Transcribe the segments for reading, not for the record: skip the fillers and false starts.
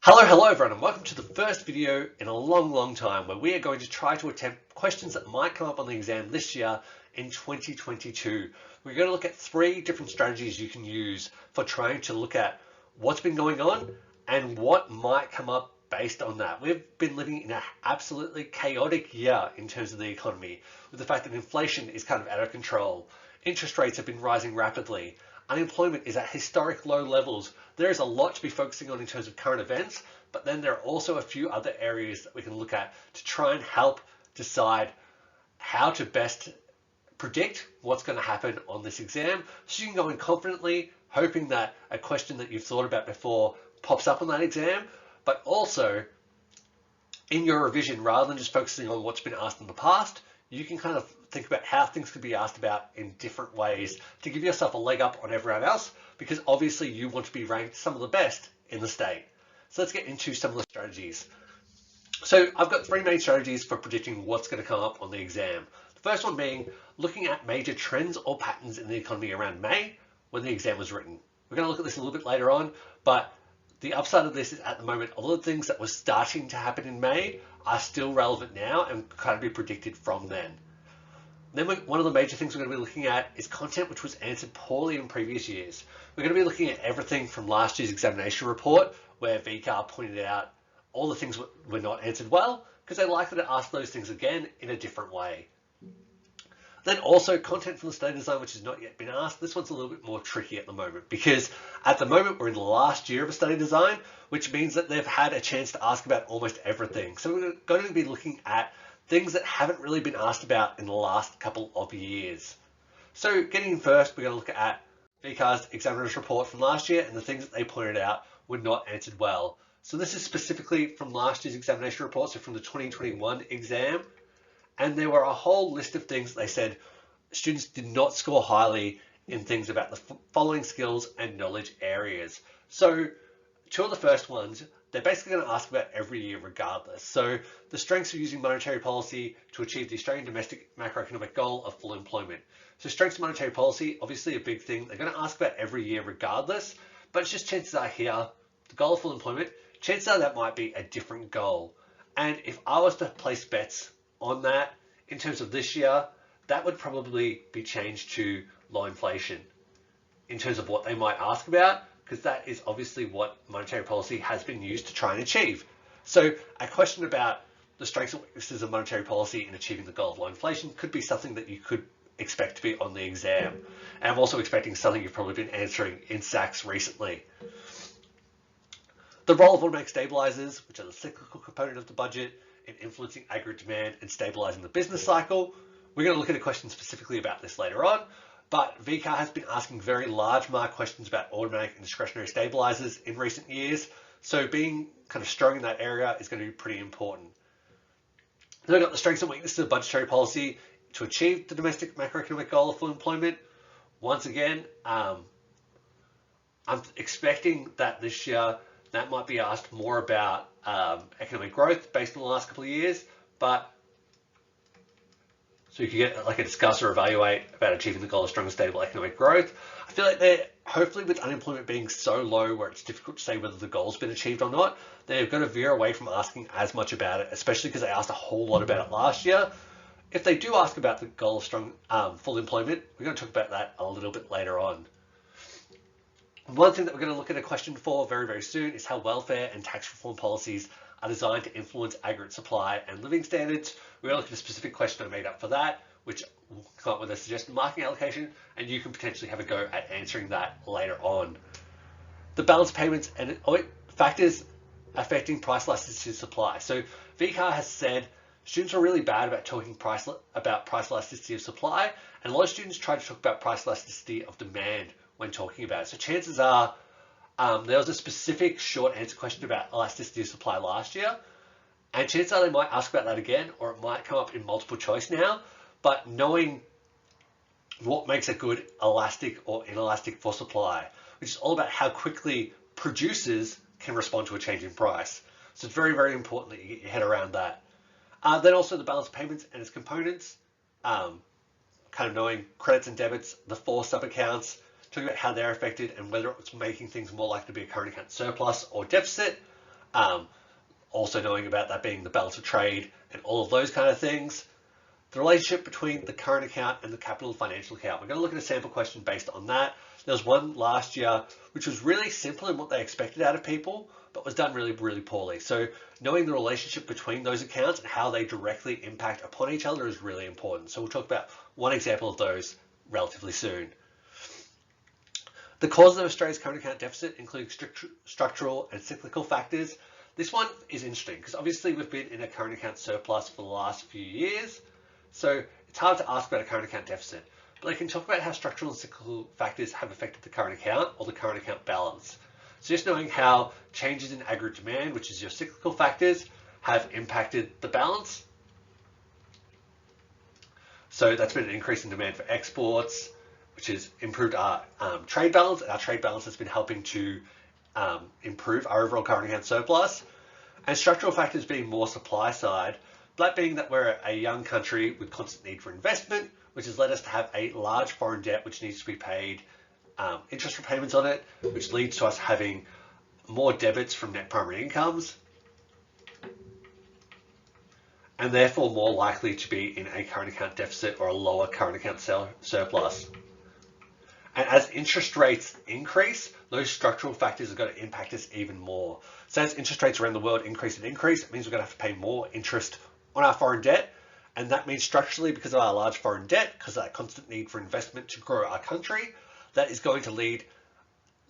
Hello everyone, and welcome to the first video in a long time where we are going to try to attempt questions that might come up on the exam this year in 2022. We're going to look at 3 different strategies you can use for trying to look at what's been going on and what might come up based on that. We've been living in an absolutely chaotic year in terms of the economy, with the fact that inflation is kind of out of control. Interest rates have been rising rapidly. Unemployment is at historic low levels. There is a lot to be focusing on in terms of current events, but then there are also a few other areas that we can look at to try and help decide how to best predict what's going to happen on this exam, so you can go in confidently, hoping that a question that you've thought about before pops up on that exam, but also in your revision, rather than just focusing on what's been asked in the past, you can kind of think about how things could be asked about in different ways to give yourself a leg up on everyone else, because obviously you want to be ranked some of the best in the state. So let's get into some of the strategies. So I've got 3 main strategies for predicting what's going to come up on the exam. The first one being looking at major trends or patterns in the economy around May when the exam was written. We're going to look at this a little bit later on, but the upside of this is at the moment, a lot of things that were starting to happen in May are still relevant now and kind of be predicted from then. Then one of the major things we're going to be looking at is content which was answered poorly in previous years. We're going to be looking at everything from last year's examination report, where VCE pointed out all the things were not answered well, because they're likely to ask those things again in a different way. Then also content from the study design, which has not yet been asked. This one's a little bit more tricky at the moment, because at the moment we're in the last year of a study design, which means that they've had a chance to ask about almost everything. So we're going to be looking at things that haven't really been asked about in the last couple of years. So getting in first, we're going to look at VCA's examiner's report from last year, and the things that they pointed out were not answered well. So this is specifically from last year's examination report, so from the 2021 exam. And there were a whole list of things that they said students did not score highly in things about the following skills and knowledge areas. So 2 of the first ones, they're basically going to ask about every year regardless. So the strengths of using monetary policy to achieve the Australian domestic macroeconomic goal of full employment. So strengths of monetary policy, obviously a big thing. They're going to ask about every year regardless, but it's just chances are here, the goal of full employment, chances are that might be a different goal. And if I was to place bets on that in terms of this year, that would probably be changed to low inflation in terms of what they might ask about, because that is obviously what monetary policy has been used to try and achieve. So a question about the strengths and weaknesses of monetary policy in achieving the goal of low inflation could be something that you could expect to be on the exam. And I'm also expecting something you've probably been answering in SACs recently. The role of automatic stabilizers, which are the cyclical component of the budget, in influencing aggregate demand and stabilizing the business cycle. We're going to look at a question specifically about this later on, but VCA has been asking very large mark questions about automatic and discretionary stabilizers in recent years. So being kind of strong in that area is going to be pretty important. Then we've got the strengths and weaknesses of budgetary policy to achieve the domestic macroeconomic goal of full employment. Once again, I'm expecting that this year that might be asked more about economic growth based on the last couple of years, but so you can get like a discuss or evaluate about achieving the goal of strong and stable economic growth. I feel like they're, hopefully with unemployment being so low where it's difficult to say whether the goal's been achieved or not, they're going to veer away from asking as much about it, especially because they asked a whole lot about it last year. If they do ask about the goal of strong full employment, we're going to talk about that a little bit later on. One thing that we're going to look at a question for very soon is how welfare and tax reform policies are designed to influence aggregate supply and living standards. We're going to look at a specific question I made up for that, which will come up with a suggested marking allocation, and you can potentially have a go at answering that later on. The balance payments and factors affecting price elasticity of supply. So VCAR has said students are really bad about talking about price elasticity of supply, and a lot of students try to talk about price elasticity of demand when talking about it. So chances are there was a specific short answer question about elasticity of supply last year, and chances are they might ask about that again, or it might come up in multiple choice now. But knowing what makes a good elastic or inelastic for supply, which is all about how quickly producers can respond to a change in price. So it's very important that you get your head around that. Then also the balance of payments and its components, kind of knowing credits and debits, the 4 sub-accounts, talking about how they're affected and whether it's making things more likely to be a current account surplus or deficit. Also knowing about that being the balance of trade and all of those kind of things. The relationship between the current account and the capital financial account. We're going to look at a sample question based on that. There was one last year which was really simple in what they expected out of people, but was done really, really poorly. So knowing the relationship between those accounts and how they directly impact upon each other is really important. So we'll talk about one example of those relatively soon. The causes of Australia's current account deficit include structural and cyclical factors. This one is interesting because obviously we've been in a current account surplus for the last few years. So it's hard to ask about a current account deficit, but I can talk about how structural and cyclical factors have affected the current account or the current account balance. So just knowing how changes in aggregate demand, which is your cyclical factors, have impacted the balance. So that's been an increase in demand for exports, which has improved our trade balance. Our trade balance has been helping to improve our overall current account surplus. And structural factors being more supply side, that being that we're a young country with constant need for investment, which has led us to have a large foreign debt which needs to be paid interest repayments on it, which leads to us having more debits from net primary incomes, and therefore more likely to be in a current account deficit or a lower current account surplus. And as interest rates increase, those structural factors are going to impact us even more. So as interest rates around the world increase, it means we're going to have to pay more interest on our foreign debt. And that means structurally, because of our large foreign debt, because of that constant need for investment to grow our country, that is going to lead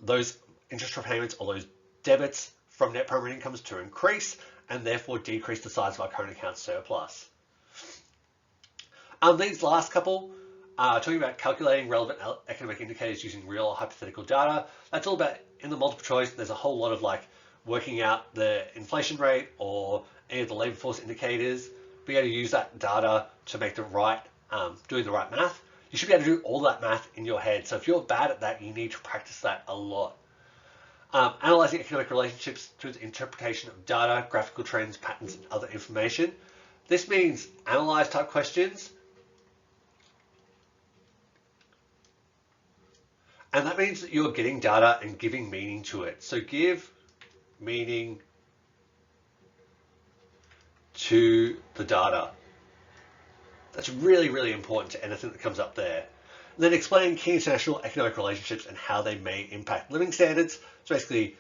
those interest repayments or those debits from net primary incomes to increase and therefore decrease the size of our current account surplus. These last couple, talking about calculating relevant economic indicators using real or hypothetical data. That's all about, in the multiple choice, there's a whole lot of like working out the inflation rate or any of the labor force indicators, be able to use that data to make the right, doing the right math. You should be able to do all that math in your head. So if you're bad at that, you need to practice that a lot. Analyzing economic relationships through the interpretation of data, graphical trends, patterns, and other information. This means analyze type questions. And that means that you're getting data and giving meaning to it. So give meaning to the data. That's really, really important to anything that comes up there. And then explain key international economic relationships and how they may impact living standards. So basically,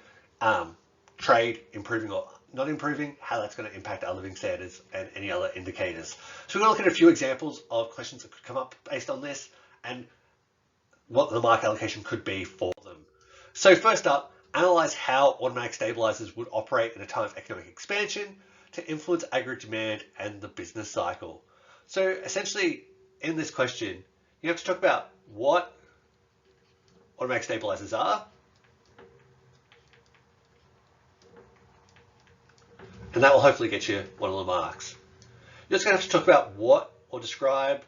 trade improving or not improving, how that's going to impact our living standards and any other indicators. So we're going to look at a few examples of questions that could come up based on this and what the market allocation could be for them. So first up, analyze how automatic stabilizers would operate in a time of economic expansion to influence aggregate demand and the business cycle. So essentially, in this question, you have to talk about what automatic stabilizers are, and that will hopefully get you one of the marks. You're just going to have to talk about what or describe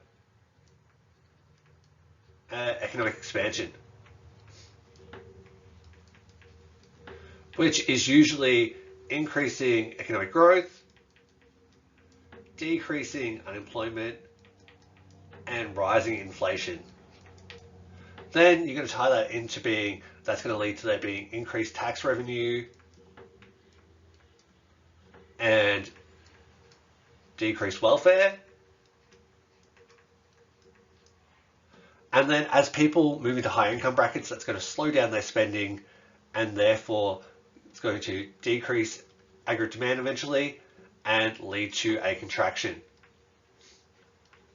economic expansion, which is usually increasing economic growth, decreasing unemployment, and rising inflation. Then you're going to tie that into being, that's going to lead to there being increased tax revenue and decreased welfare. And then as people move into high income brackets, that's going to slow down their spending and therefore it's going to decrease aggregate demand eventually and lead to a contraction.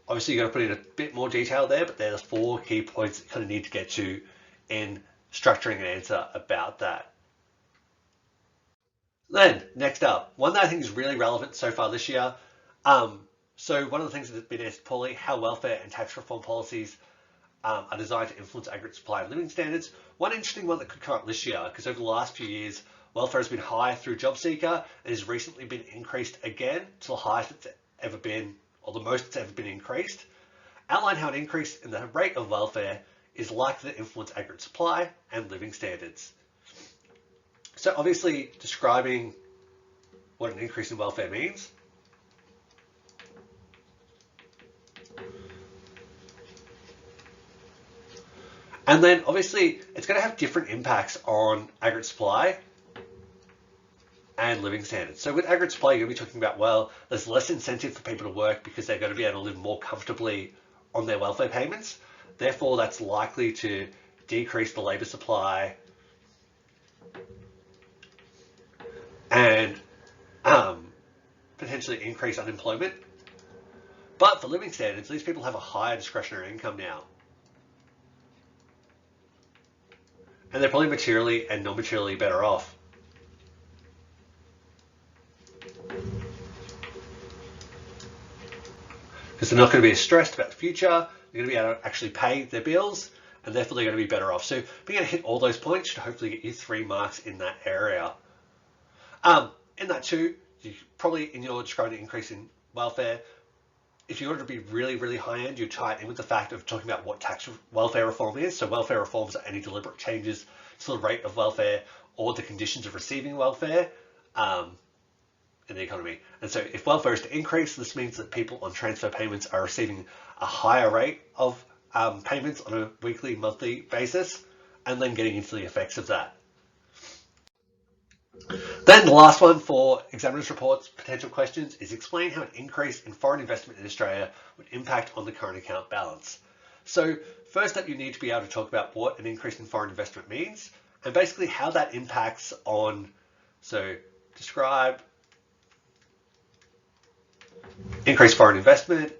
Obviously, you've got to put in a bit more detail there, but there are 4 key points that you kind of need to get to in structuring an answer about that. Then, next up, one that I think is really relevant so far this year. So one of the things that has been asked poorly, how welfare and tax reform policies are designed to influence aggregate supply and living standards. One interesting one that could come up this year, because over the last few years, welfare has been high through JobSeeker and has recently been increased again to the highest it's ever been, or the most it's ever been increased. Outline how an increase in the rate of welfare is likely to influence aggregate supply and living standards. So obviously describing what an increase in welfare means. And then obviously it's going to have different impacts on aggregate supply and living standards. So with aggregate supply, you're going to be talking about, well, there's less incentive for people to work because they're going to be able to live more comfortably on their welfare payments. Therefore, that's likely to decrease the labour supply and potentially increase unemployment. But for living standards, these people have a higher discretionary income now. And they're probably materially and non-materially better off. Because they're not going to be as stressed about the future, they're going to be able to actually pay their bills, and therefore they're going to be better off. So being able to hit all those points should hopefully get you 3 marks in that area. In that too, you probably, in your describing the increase in welfare, if you want to be really, really high end, you tie it in with the fact of talking about what tax welfare reform is. So welfare reforms are any deliberate changes to the rate of welfare or the conditions of receiving welfare in the economy. And so if welfare is to increase, this means that people on transfer payments are receiving a higher rate of payments on a weekly, monthly basis, and then getting into the effects of that. Then the last one for examiners' reports, potential questions, is explain how an increase in foreign investment in Australia would impact on the current account balance. So first up, you need to be able to talk about what an increase in foreign investment means and basically how that impacts on, so describe increased foreign investment,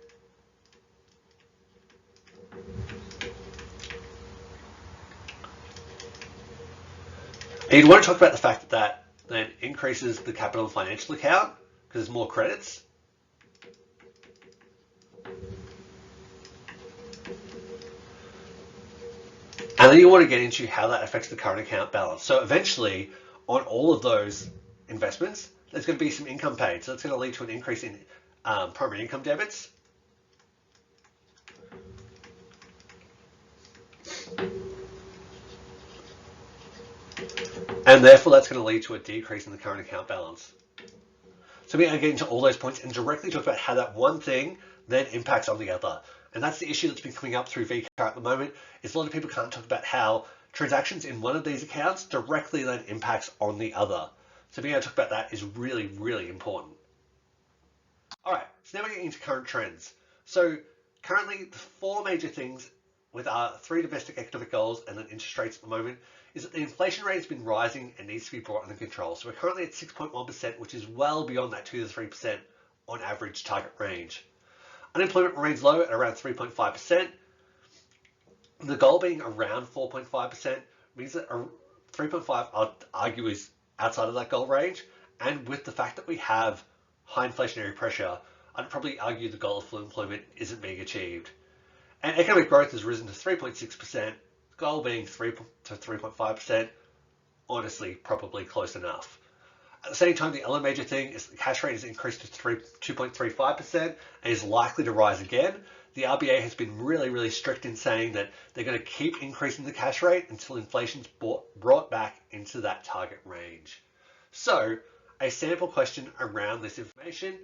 and you'd want to talk about the fact that that then increases the capital and financial account because there's more credits. And then you want to get into how that affects the current account balance. So eventually, on all of those investments, there's going to be some income paid. So it's going to lead to an increase in primary income debits. And therefore, that's going to lead to a decrease in the current account balance. So we're going to get into all those points and directly talk about how that one thing then impacts on the other. And that's the issue that's been coming up through VCEE at the moment, is a lot of people can't talk about how transactions in one of these accounts directly then impacts on the other. So being able to talk about that is really, really important. All right, so now we're getting into current trends. So currently, the 4 major things with our 3 domestic economic goals and then interest rates at the moment is that the inflation rate has been rising and needs to be brought under control. So we're currently at 6.1%, which is well beyond that 2 to 3% on average target range. Unemployment remains low at around 3.5%. The goal being around 4.5% means that 3.5, I'd argue, is outside of that goal range. And with the fact that we have high inflationary pressure, I'd probably argue the goal of full employment isn't being achieved. And economic growth has risen to 3.6%, goal being 3 to 3.5%, honestly, probably close enough. At the same time, the other major thing is the cash rate has increased to 2.35% and is likely to rise again. The RBA has been really, really strict in saying that they're going to keep increasing the cash rate until inflation's brought back into that target range. So a sample question around this information,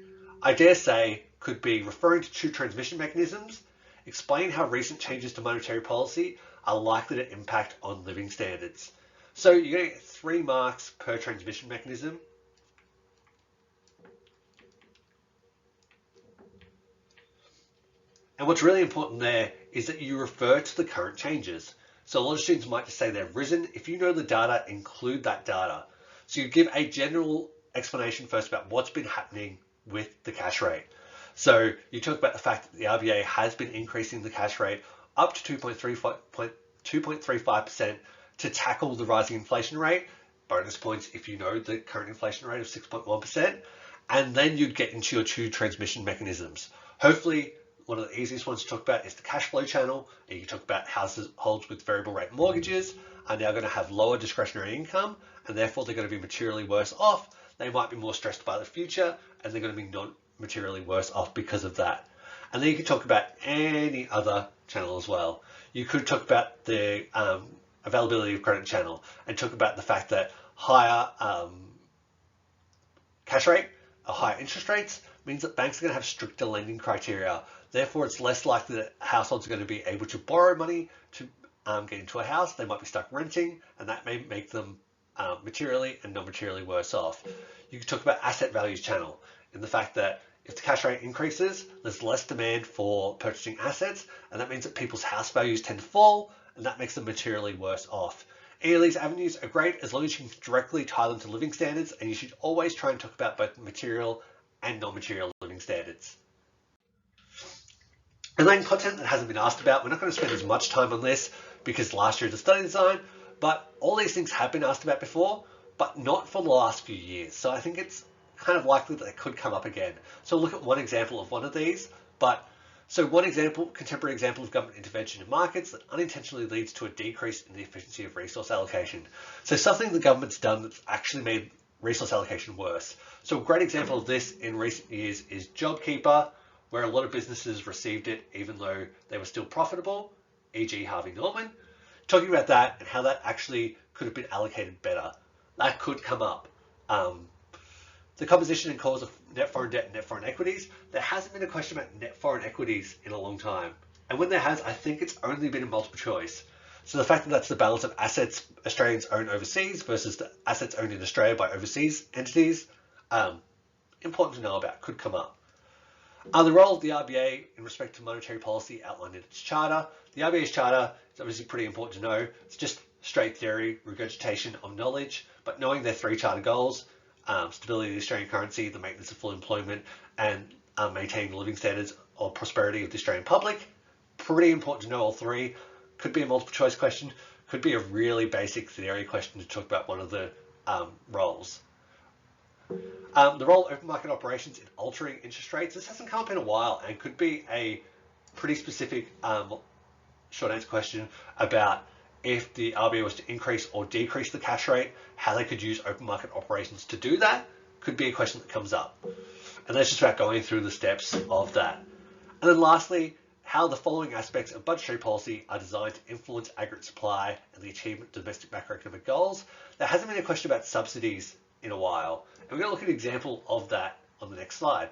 I dare say, could be referring to 2 transmission mechanisms, explain how recent changes to monetary policy are likely to impact on living standards. So you're going to get 3 marks per transmission mechanism. And what's really important there is that you refer to the current changes. So a lot of students might just say they've risen. If you know the data, include that data. So you give a general explanation first about what's been happening with the cash rate. So you talk about the fact that the RBA has been increasing the cash rate up to 2.35% to tackle the rising inflation rate. Bonus points if you know the current inflation rate of 6.1%. And then you'd get into your 2 transmission mechanisms. Hopefully, one of the easiest ones to talk about is the cash flow channel. And you can talk about households with variable rate mortgages are now going to have lower discretionary income, and therefore they're going to be materially worse off. They might be more stressed by the future, and they're going to be non-materially worse off because of that. And then you can talk about any other channel as well. You could talk about the availability of credit channel and talk about the fact that higher cash rate or higher interest rates means that banks are going to have stricter lending criteria. Therefore, it's less likely that households are going to be able to borrow money to get into a house. They might be stuck renting, and that may make them materially and non-materially worse off. You could talk about asset values channel in the fact that if the cash rate increases, there's less demand for purchasing assets, and that means that people's house values tend to fall, and that makes them materially worse off. Any of these avenues are great as long as you can directly tie them to living standards, and you should always try and talk about both material and non-material living standards. And then content that hasn't been asked about, we're not going to spend as much time on this because last year is a study design, but all these things have been asked about before, but not for the last few years. So I think it's kind of likely that they could come up again. So look at one example of one of these, one example, contemporary example of government intervention in markets that unintentionally leads to a decrease in the efficiency of resource allocation. So something the government's done that's actually made resource allocation worse. So a great example of this in recent years is JobKeeper, where a lot of businesses received it even though they were still profitable, e.g. Harvey Norman. Talking about that and how that actually could have been allocated better. That could come up. The composition and cause of net foreign debt and net foreign equities. There hasn't been a question about net foreign equities in a long time. And when there has, I think it's only been a multiple choice. So the fact that that's the balance of assets Australians own overseas versus the assets owned in Australia by overseas entities, important to know about, could come up. The role of the RBA in respect to monetary policy outlined in its charter. The RBA's charter is obviously pretty important to know. It's just straight theory, regurgitation of knowledge, but knowing their three charter goals, stability of the Australian currency, the maintenance of full employment, and maintaining the living standards or prosperity of the Australian public. Pretty important to know all three. Could be a multiple choice question, could be a really basic theory question to talk about one of the roles. The role of open market operations in altering interest rates. This hasn't come up in a while and could be a pretty specific short answer question about if the RBA was to increase or decrease the cash rate, how they could use open market operations to do that. Could be a question that comes up. And that's just about going through the steps of that. And then lastly, how the following aspects of budgetary policy are designed to influence aggregate supply and the achievement of domestic macroeconomic goals. There hasn't been a question about subsidies in a while. And we're going to look at an example of that on the next slide.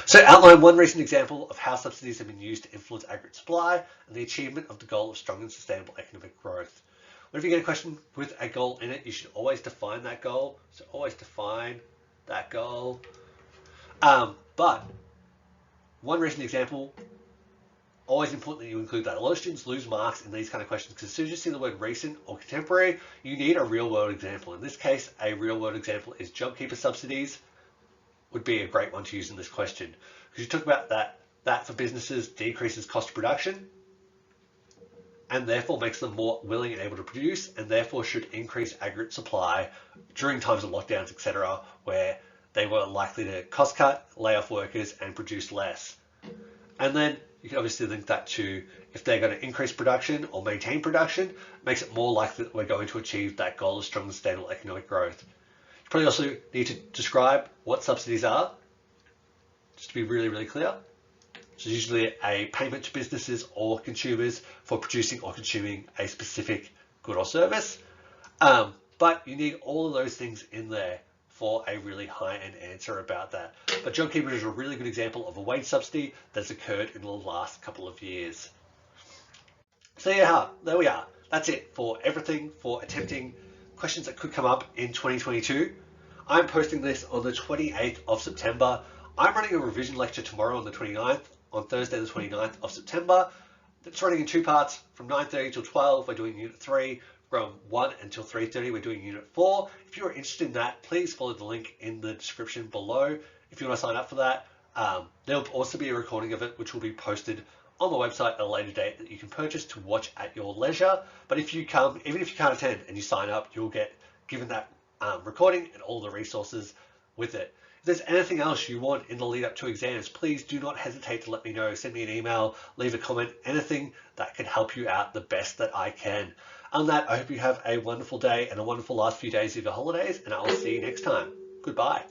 So outline one recent example of how subsidies have been used to influence aggregate supply and the achievement of the goal of strong and sustainable economic growth. Whenever you get a question with a goal in it, you should always define that goal. So always define that goal. But one recent example, always important that you include that. A lot of students lose marks in these kind of questions because as soon as you see the word recent or contemporary, you need a real world example. In this case, a real world example is JobKeeper subsidies would be a great one to use in this question. Because you talk about that for businesses decreases cost of production and therefore makes them more willing and able to produce and therefore should increase aggregate supply during times of lockdowns, etc., where they were likely to cost cut, lay off workers and produce less. And then you can obviously link that to if they're going to increase production or maintain production, makes it more likely that we're going to achieve that goal of strong and sustainable economic growth. You probably also need to describe what subsidies are, just to be really, really clear. It's usually a payment to businesses or consumers for producing or consuming a specific good or service. But you need all of those things in there for a really high-end answer about that. But JobKeeper is a really good example of a wage subsidy that's occurred in the last couple of years. So yeah, there we are. That's it for everything for attempting questions that could come up in 2022. I'm posting this on the 28th of September. I'm running a revision lecture tomorrow on the 29th, on Thursday the 29th of September. It's running in two parts, from 9:30 till 12, we're doing Unit 3. From 1 until 3:30, we're doing Unit 4. If you're interested in that, please follow the link in the description below if you want to sign up for that. There'll also be a recording of it, which will be posted on the website at a later date that you can purchase to watch at your leisure. But if you come, even if you can't attend and you sign up, you'll get given that recording and all the resources with it. If there's anything else you want in the lead up to exams, please do not hesitate to let me know. Send me an email, leave a comment, anything that can help you out the best that I can. On that, I hope you have a wonderful day and a wonderful last few days of your holidays, and I will see you next time. Goodbye.